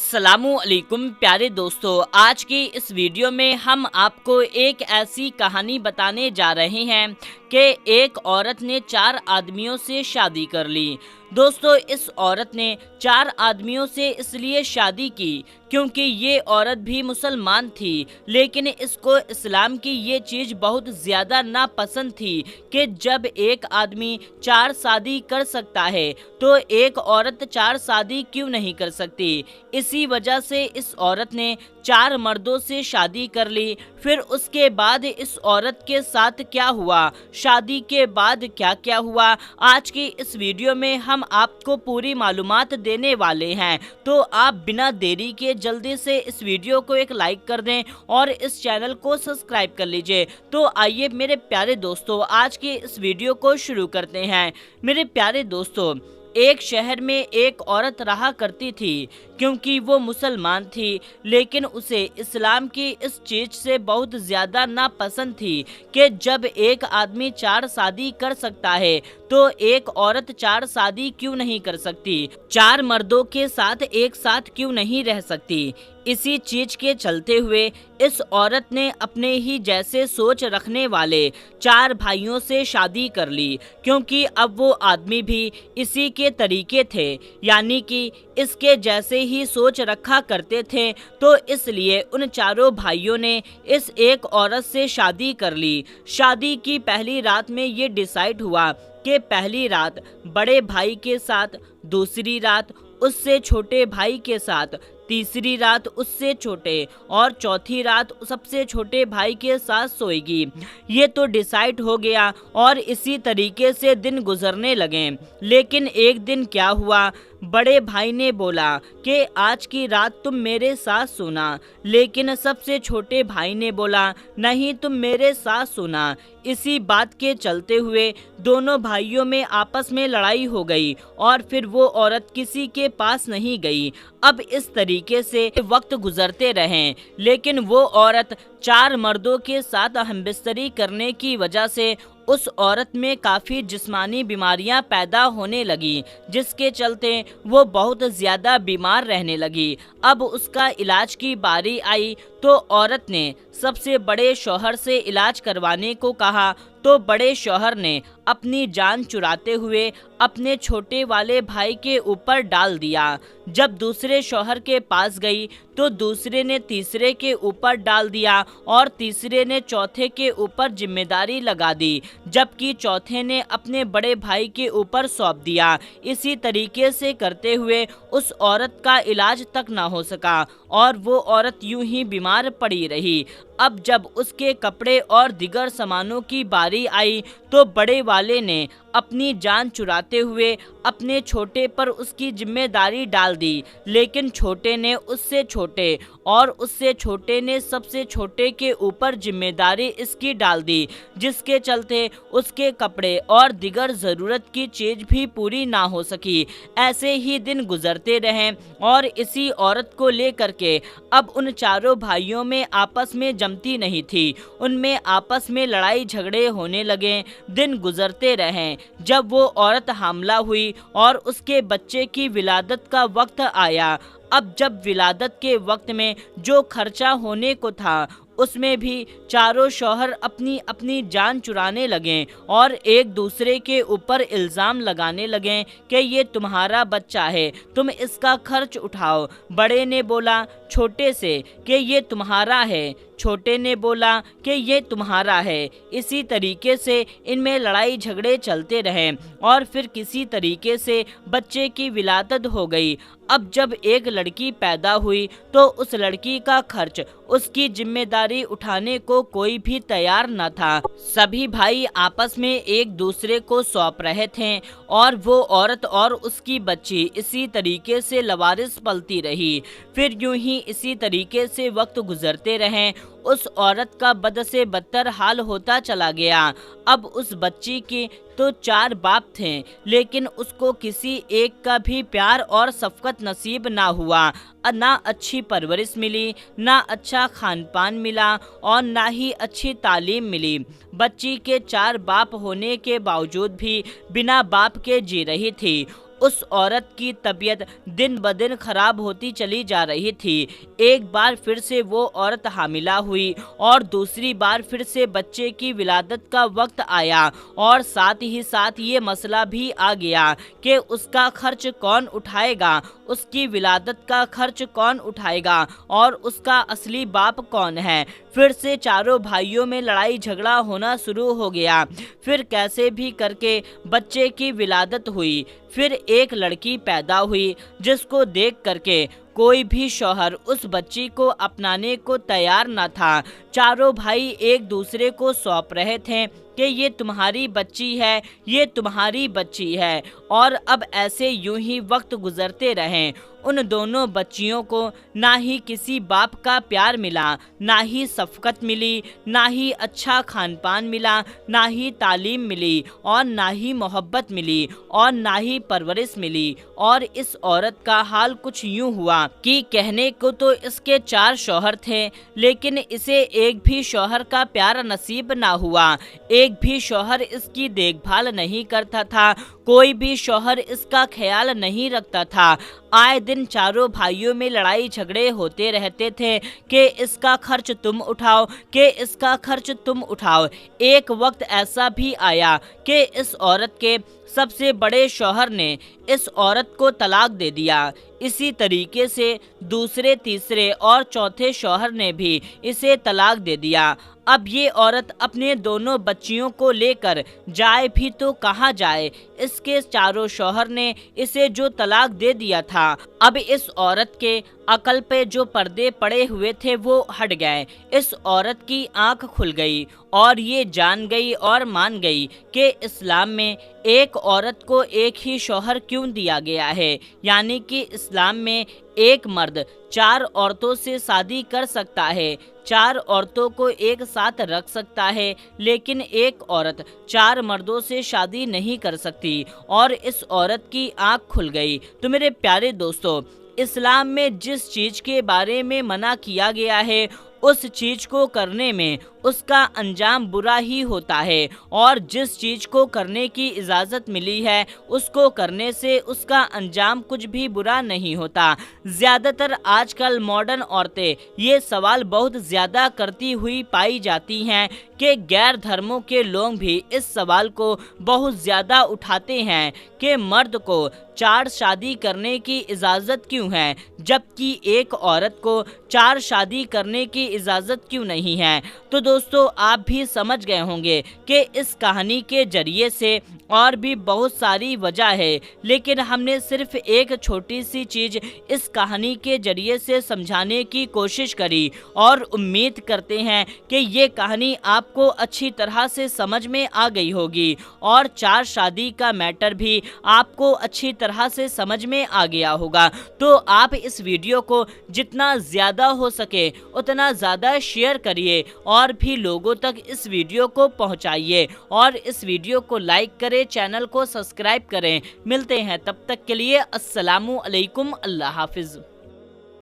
अस्सलामु अलैकुम प्यारे दोस्तों, आज की इस वीडियो में हम आपको एक ऐसी कहानी बताने जा रहे हैं कि एक औरत ने 4 आदमियों से शादी कर ली। दोस्तों, इस औरत ने 4 आदमियों से इसलिए शादी की क्योंकि ये औरत भी मुसलमान थी, लेकिन इसको इस्लाम की ये चीज़ बहुत ज़्यादा नापसंद थी कि जब एक आदमी 4 शादी कर सकता है तो एक औरत 4 शादी क्यों नहीं कर सकती। इसी वजह से इस औरत ने 4 मर्दों से शादी कर ली। फिर उसके बाद इस औरत के साथ क्या हुआ, शादी के बाद क्या क्या हुआ, आज की इस वीडियो में हम आपको पूरी मालूमात देने वाले हैं। तो आप बिना देरी के जल्दी से इस वीडियो को एक लाइक कर दें और इस चैनल को सब्सक्राइब कर लीजिए। तो आइए मेरे प्यारे दोस्तों, आज की इस वीडियो को शुरू करते हैं। मेरे प्यारे दोस्तों, एक शहर में एक औरत रहा करती थी क्योंकि वो मुसलमान थी, लेकिन उसे इस्लाम की इस चीज़ से बहुत ज़्यादा नापसंद थी कि जब एक आदमी 4 शादी कर सकता है तो एक औरत 4 शादी क्यों नहीं कर सकती, 4 मर्दों के साथ एक साथ क्यों नहीं रह सकती। इसी चीज के चलते हुए इस औरत ने अपने ही जैसे सोच रखने वाले 4 भाइयों से शादी कर ली, क्योंकि अब वो आदमी भी इसी के तरीके थे, यानी कि इसके जैसे ही सोच रखा करते थे। तो इसलिए उन चारों भाइयों ने इस एक औरत से शादी कर ली। शादी की पहली रात में ये डिसाइड हुआ कि पहली रात बड़े भाई के साथ, दूसरी रात उससे छोटे भाई के साथ, तीसरी रात उससे छोटे और चौथी रात सबसे छोटे भाई के साथ सोएगी। ये तो डिसाइड हो गया और इसी तरीके से दिन गुजरने लगे। लेकिन एक दिन क्या हुआ, बड़े भाई ने बोला कि आज की रात तुम मेरे साथ सोना, लेकिन सबसे छोटे भाई ने बोला नहीं, तुम मेरे साथ सोना। इसी बात के चलते हुए दोनों भाइयों में आपस में लड़ाई हो गई और फिर वो औरत किसी के पास नहीं गई। अब इस तरीके से वक्त गुजरते रहे, लेकिन वो औरत 4 मर्दों के साथ हमबिस्तरी करने की वजह से उस औरत में काफ़ी जिस्मानी बीमारियां पैदा होने लगी, जिसके चलते वो बहुत ज़्यादा बीमार रहने लगी। अब उसका इलाज की बारी आई तो औरत ने सबसे बड़े शौहर से इलाज करवाने को कहा, तो बड़े शौहर ने अपनी जान चुराते हुए अपने छोटे वाले भाई के ऊपर डाल दिया। जब दूसरे शौहर के पास गई तो दूसरे ने तीसरे के ऊपर डाल दिया और तीसरे ने चौथे के ऊपर जिम्मेदारी लगा दी, जबकि चौथे ने अपने बड़े भाई के ऊपर सौंप दिया। इसी तरीके से करते हुए उस औरत का इलाज तक ना हो सका और वो औरत यूं ही बीमार पड़ी रही। अब जब उसके कपड़े और दिगर सामानों की बारी आई तो बड़े वाले ने अपनी जान चुराते हुए अपने छोटे पर उसकी जिम्मेदारी डाल दी, लेकिन छोटे ने उससे छोटे और उससे छोटे ने सबसे छोटे के ऊपर जिम्मेदारी इसकी डाल दी, जिसके चलते उसके कपड़े और दिगर ज़रूरत की चीज़ भी पूरी ना हो सकी। ऐसे ही दिन गुजरते रहे और इसी औरत को लेकर के अब उन चारों भाइयों में आपस में जमती नहीं थी, उनमें आपस में लड़ाई झगड़े होने लगे। दिन गुजरते रहे, जब वो औरत हामला हुई और उसके बच्चे की विलादत का वक्त आया। अब जब विलादत के वक्त में जो खर्चा होने को था उसमें भी चारों शौहर अपनी अपनी जान चुराने लगे और एक दूसरे के ऊपर इल्ज़ाम लगाने लगे कि ये तुम्हारा बच्चा है, तुम इसका खर्च उठाओ। बड़े ने बोला छोटे से कि ये तुम्हारा है, छोटे ने बोला कि ये तुम्हारा है। इसी तरीके से इनमें लड़ाई झगड़े चलते रहे और फिर किसी तरीके से बच्चे की विलादत हो गई। अब जब एक लड़की पैदा हुई तो उस लड़की का खर्च, उसकी जिम्मेदारी उठाने को कोई भी तैयार न था। सभी भाई आपस में एक दूसरे को सौंप रहे थे और वो औरत और उसकी बच्ची इसी तरीके से लवारिस पलती रही। फिर यूं ही इसी तरीके से वक्त गुजरते रहे। उस औरत का बद से बदतर हाल होता चला गया। अब उस बच्ची की तो 4 बाप थे, लेकिन उसको किसी एक का भी प्यार और शफ़क़त नसीब ना हुआ। ना अच्छी परवरिश मिली, ना अच्छा खान पान मिला और ना ही अच्छी तालीम मिली। बच्ची के 4 बाप होने के बावजूद भी बिना बाप के जी रही थी उस औरत की तबीयत दिन ब दिन खराब होती चली जा रही थी। एक बार फिर से वो औरत हामिला हुई और दूसरी बार फिर से बच्चे की विलादत का वक्त आया और साथ ही साथ ये मसला भी आ गया कि उसका खर्च कौन उठाएगा, उसकी विलादत का खर्च कौन उठाएगा और उसका असली बाप कौन है। फिर से चारों भाइयों में लड़ाई झगड़ा होना शुरू हो गया। फिर कैसे भी करके बच्चे की विलादत हुई। फिर एक लड़की पैदा हुई जिसको देख करके कोई भी शौहर उस बच्ची को अपनाने को तैयार न था। चारों भाई एक दूसरे को सौंप रहे थे कि ये तुम्हारी बच्ची है, ये तुम्हारी बच्ची है। और अब ऐसे यूं ही वक्त गुजरते रहे। उन दोनों बच्चियों को ना ही किसी बाप का प्यार मिला, ना ही शफ़क़त मिली, ना ही अच्छा खान पान मिला, ना ही तालीम मिली और ना ही मोहब्बत मिली और ना ही परवरिश मिली। और इस औरत का हाल कुछ यूं हुआ कि कहने को तो इसके 4 शौहर थे, लेकिन इसे एक भी शौहर का प्यार नसीब ना हुआ। एक भी शौहर इसकी देखभाल नहीं करता था, कोई भी शौहर इसका ख्याल नहीं रखता था। आए दिन चारों भाइयों में लड़ाई झगड़े होते रहते थे कि इसका खर्च तुम उठाओ, कि इसका खर्च तुम उठाओ। एक वक्त ऐसा भी आया कि इस औरत के सबसे बड़े शौहर ने इस औरत को तलाक दे दिया। इसी तरीके से दूसरे, तीसरे और चौथे शौहर ने भी इसे तलाक दे दिया। अब ये औरत अपने दोनों बच्चियों को लेकर जाए भी तो कहाँ जाए। इसके चारों शौहर ने इसे जो तलाक दे दिया था, अब इस औरत के अकल पे जो पर्दे पड़े हुए थे वो हट गए। इस औरत की आंख खुल गई और ये जान गई और मान गई कि इस्लाम में एक औरत को एक ही शौहर क्यों दिया गया है। यानी कि इस्लाम में एक मर्द 4 औरतों से शादी कर सकता है, 4 औरतों को एक साथ रख सकता है, लेकिन एक औरत 4 मर्दों से शादी नहीं कर सकती। और इस औरत की आंख खुल गई। तो मेरे प्यारे दोस्तों, इस्लाम में जिस चीज़ के बारे में मना किया गया है उस चीज़ को करने में उसका अंजाम बुरा ही होता है, और जिस चीज़ को करने की इजाज़त मिली है उसको करने से उसका अंजाम कुछ भी बुरा नहीं होता। ज़्यादातर आजकल मॉडर्न औरतें ये सवाल बहुत ज़्यादा करती हुई पाई जाती हैं कि गैर धर्मों के लोग भी इस सवाल को बहुत ज़्यादा उठाते हैं कि मर्द को 4 शादी करने की इजाज़त क्यों है, जबकि एक औरत को 4 शादी करने की इजाज़त क्यों नहीं है। तो दोस्तों, आप भी समझ गए होंगे कि इस कहानी के जरिए से और भी बहुत सारी वजह है, लेकिन हमने सिर्फ एक छोटी सी चीज़ इस कहानी के जरिए से समझाने की कोशिश करी, और उम्मीद करते हैं कि ये कहानी आपको अच्छी तरह से समझ में आ गई होगी और 4 शादी का मैटर भी आपको अच्छी तरह से समझ में आ गया होगा। तो आप इस वीडियो को जितना ज़्यादा हो सके उतना ज़्यादा शेयर करिए और भी लोगों तक इस वीडियो को पहुंचाइए, और इस वीडियो को लाइक करें, चैनल को सब्सक्राइब करें। मिलते हैं तब तक के लिए। अस्सलामु अलैकुम। अल्लाह हाफिज़।